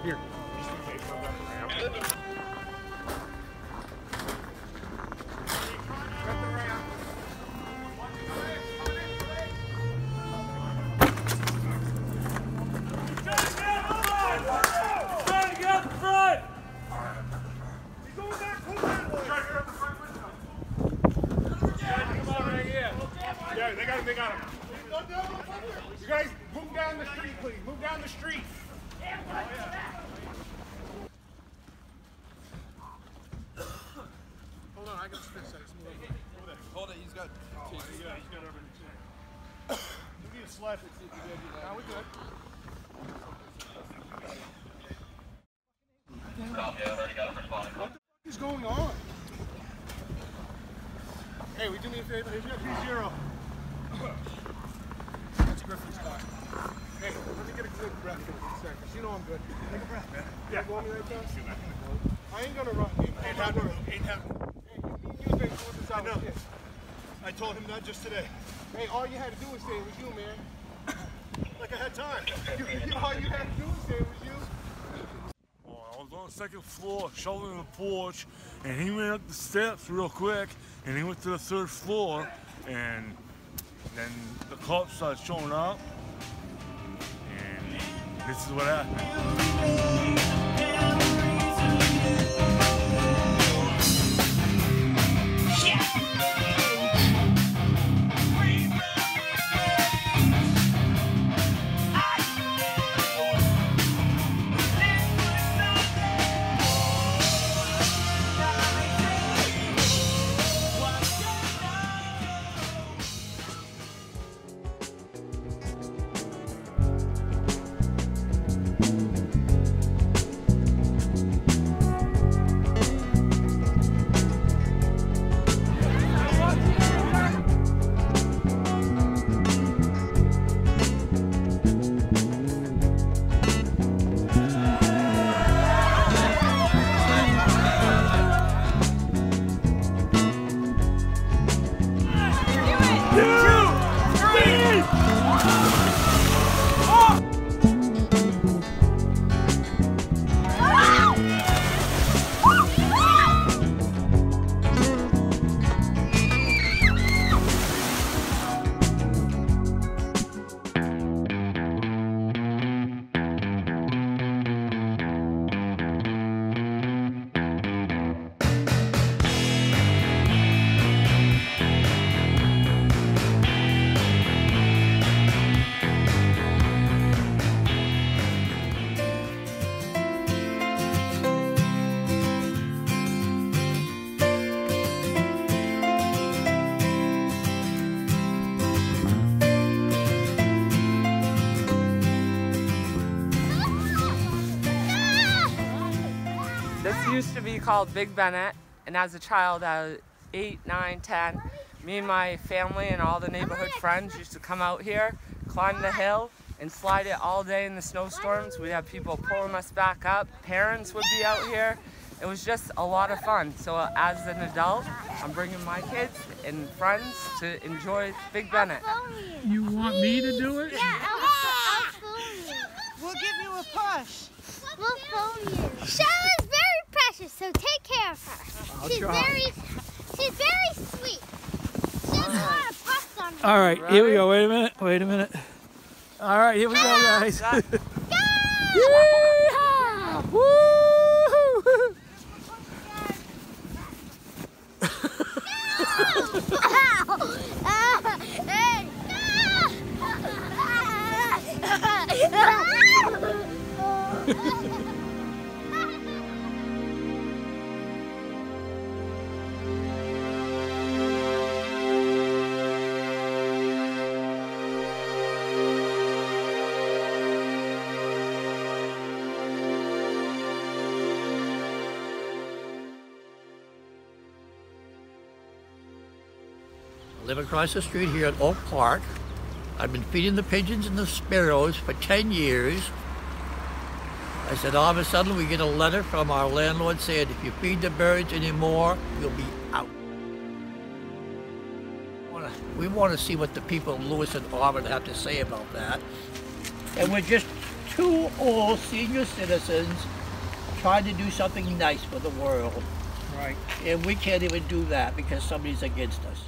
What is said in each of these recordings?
Here. They got him. You guys, move down the street, please. Move down the street. Hold on, I got this. Over there. Hold it, he's got. Yeah, he's got everything. We need a sled. Now we're good. What the fuck is going on? Hey, will you do me a favor? He's got 3-0. That's Griffin's car. Hey, let me get a good breath for a second. You know I'm good. Take a breath, man. Yeah. You want me right fast? I ain't gonna run. Ain't happening. Ain't happening. Hey, me and you've been doing this out here. I told him that just today. Hey, all you had to do was say it was you, man. Like I had time. All you had to do was say it was you. I was on the second floor, shoveling the porch, and he went up the steps real quick, and he went to the 3rd floor, and then the cops started showing up, and this is what happened. This used to be called Big Bennett, and as a child, I was 8, 9, 10, me and my family and all the neighborhood friends used to come out here, climb the hill, and slide it all day in the snowstorms. We'd have people pulling us back up. Parents would be out here. It was just a lot of fun. So as an adult, I'm bringing my kids and friends to enjoy Big Bennett. You want me to do it? Yeah, I'll phone you. We'll give you a push. We'll phone you. Shaila's very precious, so take care of her. She's very sweet. She has a lot of puffs on her. All right, here we go. Wait a minute. All right, here we go, guys. Go! Yeehaw! Woo! I live across the street here at Oak Park. I've been feeding the pigeons and the sparrows for 10 years. I said all of a sudden we get a letter from our landlord saying if you feed the birds anymore, you'll be out. We want to see what the people of Lewiston, Auburn have to say about that. And we're just two old senior citizens trying to do something nice for the world. Right. And we can't even do that because somebody's against us.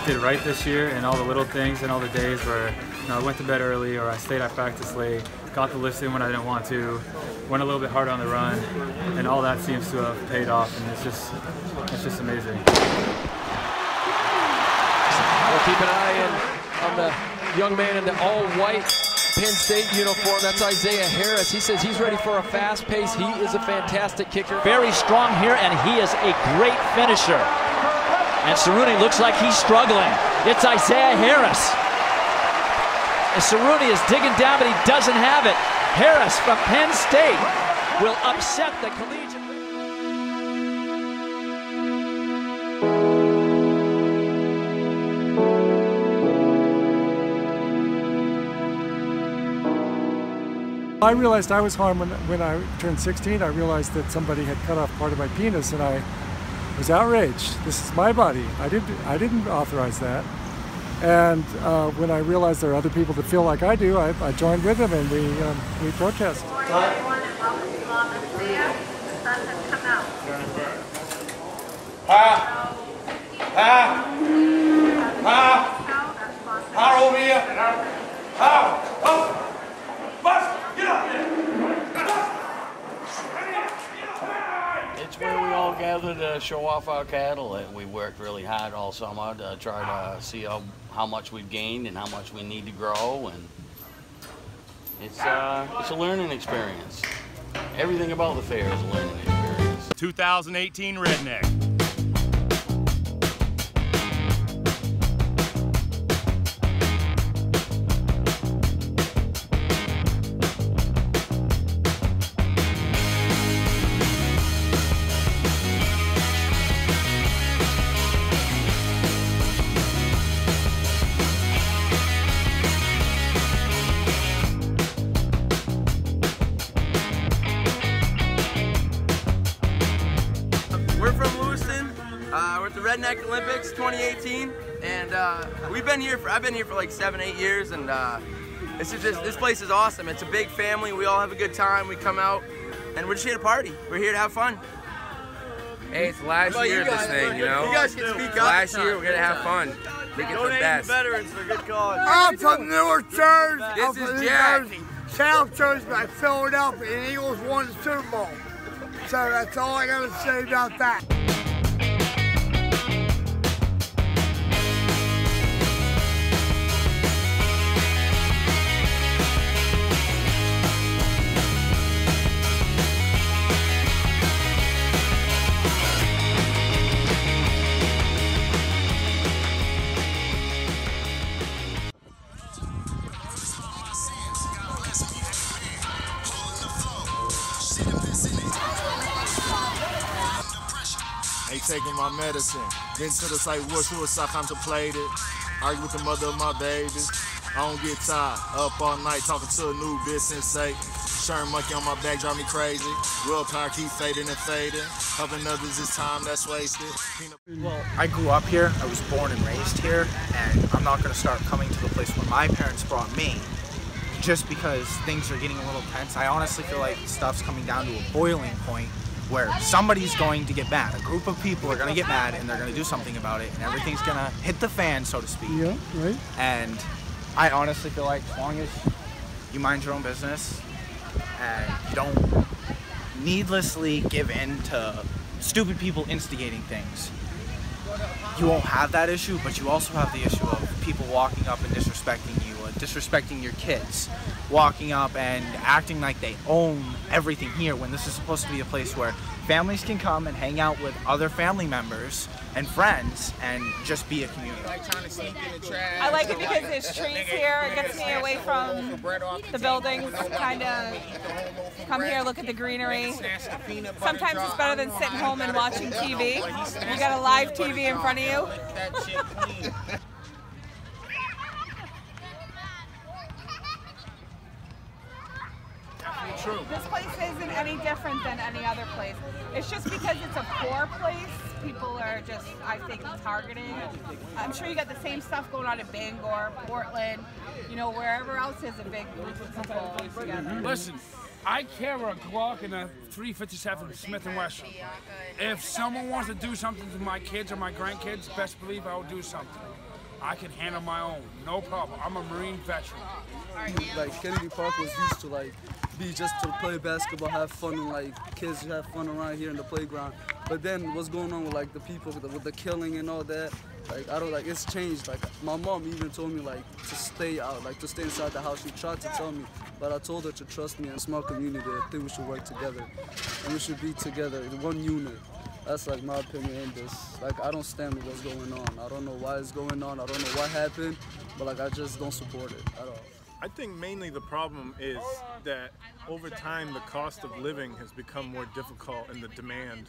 Did right this year, and all the little things and all the days where I went to bed early or I stayed at practice late, got the lifts in when I didn't want to, went a little bit harder on the run, and all that seems to have paid off, and it's just amazing. We'll keep an eye on the young man in the all-white Penn State uniform. That's Isaiah Harris. He says he's ready for a fast pace. He is a fantastic kicker. Very strong here, and he is a great finisher. And Cerrone looks like he's struggling. It's Isaiah Harris. And Cerrone is digging down, but he doesn't have it. Harris from Penn State will upset the collegiate. I realized I was harmed when I turned 16. I realized that somebody had cut off part of my penis, and I was outraged. This is my body. I didn't authorize that. And when I realized there are other people that feel like I do, I joined with them, and we protested. Good morning, everyone, and welcome to Mom and Isaiah. The sun has come out. Over here. Bust! Get up there! It's where we all gather to show off our cattle, and we worked really hard all summer to try to see how much we've gained and how much we need to grow, and it's a learning experience. Everything about the fair is a learning experience. 2018 Redneck. We're from Lewiston. We're at the Redneck Olympics 2018, and I've been here for like 7-8 years, and this place is awesome. It's a big family. We all have a good time. We come out, and we're just here to party. We're here to have fun. Hey, it's last year of this thing, you know? You guys can speak up. Last year, we're gonna have fun. Make it the best. Veterans for good cause. I'm from Newark, Jersey. This is Jack. South Jersey by Philadelphia, and Eagles won the Super Bowl. So that's all I gotta say about that. Ain't taking my medicine. Been to the site, war suicide contemplated. Argue with the mother of my babies. I don't get tired. Up all night talking to a new business sake. Sherm monkey on my back drive me crazy. Willpower keep fading and fading. Helping others is time that's wasted. Well, I grew up here. I was born and raised here, and I'm not going to start coming to the place where my parents brought me just because things are getting a little tense. I honestly feel like stuff's coming down to a boiling point where somebody's going to get mad. A group of people are going to get mad, and they're going to do something about it, and everything's going to hit the fan, so to speak. Yeah, right. And I honestly feel like as long as you mind your own business and you don't needlessly give in to stupid people instigating things, you won't have that issue. But you also have the issue of people walking up and disrespecting you, disrespecting your kids, walking up and acting like they own everything here when this is supposed to be a place where families can come and hang out with other family members and friends and just be a community. I like it because there's trees here. It gets me away from the buildings, kind of come here, look at the greenery. Sometimes it's better than sitting home and watching TV. You got a live TV in front of you. True. This place isn't any different than any other place. It's just because it's a poor place, people are just, I think, targeting. I'm sure you got the same stuff going on in Bangor, Portland, you know, wherever else there's a big group of people together. Listen, I carry a Glock and a 357 Smith & Wesson. If someone wants to do something to my kids or my grandkids, best believe I will do something. I can handle my own, no problem. I'm a Marine veteran. Like Kennedy Park was used to like be just to play basketball, have fun, and like kids have fun around here in the playground. But then what's going on with like the people with the killing and all that? Like I don't like it's changed. Like my mom even told me like to stay out, like to stay inside the house. She tried to tell me, but I told her to trust me. In a small community, I think we should work together and we should be together in one unit. That's like my opinion in this. Like I don't stand with what's going on. I don't know why it's going on. I don't know what happened, but like I just don't support it at all. I think mainly the problem is that over time the cost of living has become more difficult and the demand,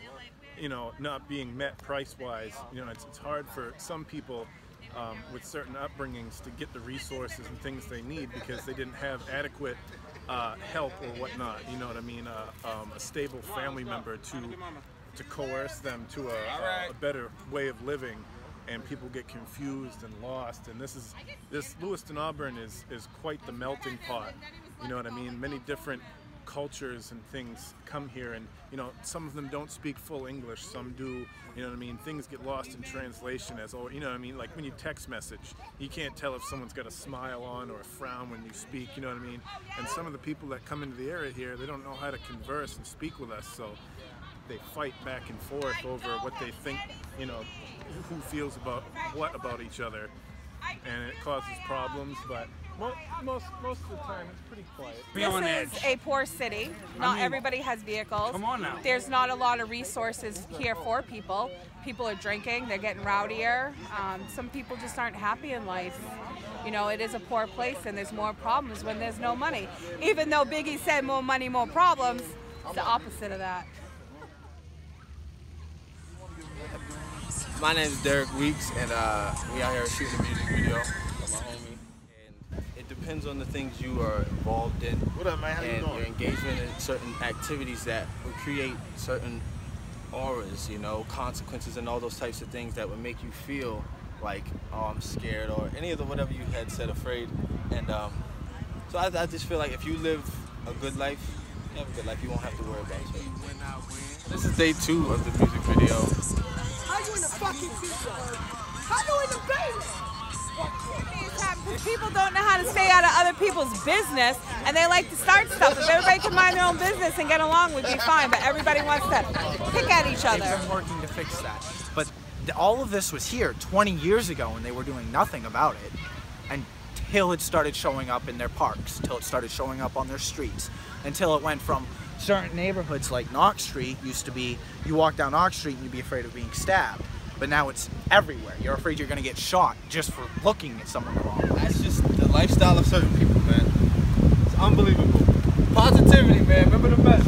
you know, not being met price-wise. You know, it's hard for some people with certain upbringings to get the resources and things they need because they didn't have adequate help or whatnot. You know what I mean? A stable family member to coerce them to a better way of living. And people get confused and lost, and this Lewiston, Auburn is quite the melting pot. You know what I mean? Many different cultures and things come here, and you know, some of them don't speak full English, some do. You know what I mean? Things get lost in translation as you know what I mean? Like when you text message, you can't tell if someone's got a smile on or a frown when you speak. You know what I mean? And some of the people that come into the area here, they don't know how to converse and speak with us, so they fight back and forth over what they think, you know, who feels about what about each other, and it causes problems, but most of the time it's pretty quiet. This is a poor city. Not everybody has vehicles. Come on now. There's not a lot of resources here for people. People are drinking, they're getting rowdier. Some people just aren't happy in life. You know, it is a poor place and there's more problems when there's no money. Even though Biggie said more money, more problems, it's the opposite of that. My name is Derek Weeks, and we out here shooting a music video with my homie. And it depends on the things you are involved in. What up, man? How you and doing? your engagement in certain activities that will create certain auras, you know, consequences and all those types of things that would make you feel like, oh, I'm scared, or any of the whatever you had said, afraid. And so I just feel like if you live a good life, you have a good life, you won't have to worry about it. This is day 2 of the music video. How you in the fucking video? How you in the basement? People don't know how to stay out of other people's business, and they like to start stuff. If everybody can mind their own business and get along, we'd be fine. But everybody wants to pick at each other. They've been working to fix that. But all of this was here 20 years ago, and they were doing nothing about it until it started showing up in their parks, until it started showing up on their streets, until it went from certain neighborhoods like Knox Street used to be, you walk down Knox Street and you'd be afraid of being stabbed. But now it's everywhere. You're afraid you're gonna get shot just for looking at someone wrong. That's just the lifestyle of certain people, man. It's unbelievable. Positivity, man. Remember the best.